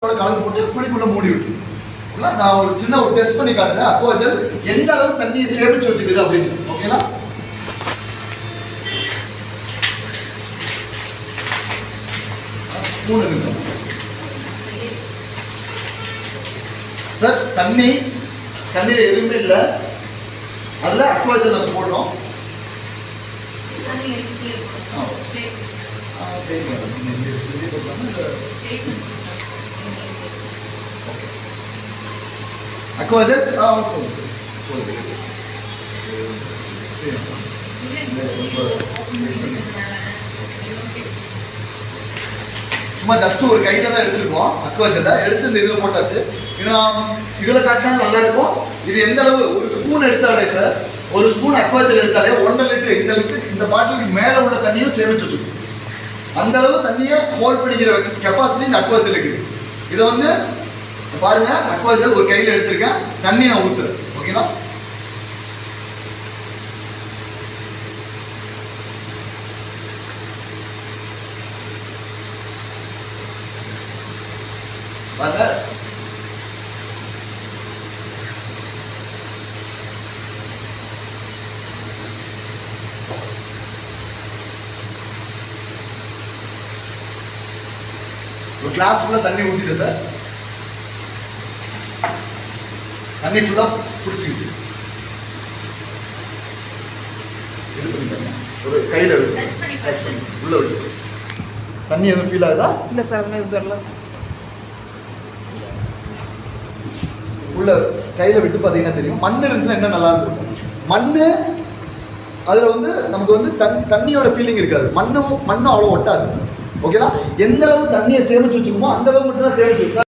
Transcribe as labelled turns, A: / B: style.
A: கலந்து போட்டு குழிக்குள்ள மூடி விட்டு நான் ஒரு சின்ன ஒரு டெஸ்ட் பண்ணி காட்டுறேன். அக்வாஜல் எந்த அளவு தண்ணியை சேமிச்சு வச்சுக்குது அப்படின்னு. ஓகேங்களா? சார் தண்ணியில எதுவுமே இல்லை, அதுல அக்வாஜல் நம்ம போடுறோம். அக்வாஜல் சும்மா ஜஸ்ட் ஒரு கையில தான் எடுத்துருக்கோம். அக்வாஜல்ல எடுத்து இந்த இதில் போட்டாச்சு. இது நான் இதில் காட்டினா நல்லா இருக்கும். இது எந்த அளவு ஒரு ஸ்பூன் எடுத்தாலே சார், ஒரு ஸ்பூன் அக்வாஜல் எடுத்தாலே 1.5 லிட்டர் இந்த பாட்டிலுக்கு மேலே உள்ள தண்ணியும் சேமிச்சு வச்சுக்கணும். அந்த அளவு தண்ணியை ஹோல்ட் பண்ணிக்கிற கெப்பாசிட்டி இந்த அக்வாஜல் இருக்குது. இதை வந்து பாருங்க, அக்வாஜல் ஒரு கையில் எடுத்திருக்கேன், தண்ணி நான் ஊத்துறேன். ஓகேங்களா? பாருங்க, ஒரு கிளாஸ் ஃபுல்லா தண்ணி ஊத்திட்டேன் சார். தண்ணி ஃபுல்லா பிடிச்சிக்கிது. இது பண்ணிட்டாங்க, ஒரு கையில் எடுத்து உள்ள விட்டு தண்ணி எதுவும் ஃபீல் ஆகுதா?
B: இல்லை சார், இது வரல.
A: உள்ள கையில் விட்டு பார்த்தீங்கன்னா தெரியும். மண் இருந்துச்சுன்னா என்ன நல்லா இருக்கும். மண் அதில் வந்து நமக்கு வந்து தண்ணியோட ஃபீலிங் இருக்காது. மண்ணும் அவ்வளோ ஒட்டாது. ஓகேங்களா? எந்த அளவு தண்ணியை சேமிச்சு வச்சுக்குமோ அந்த அளவு மட்டும் தான் சேமிச்சு வச்சு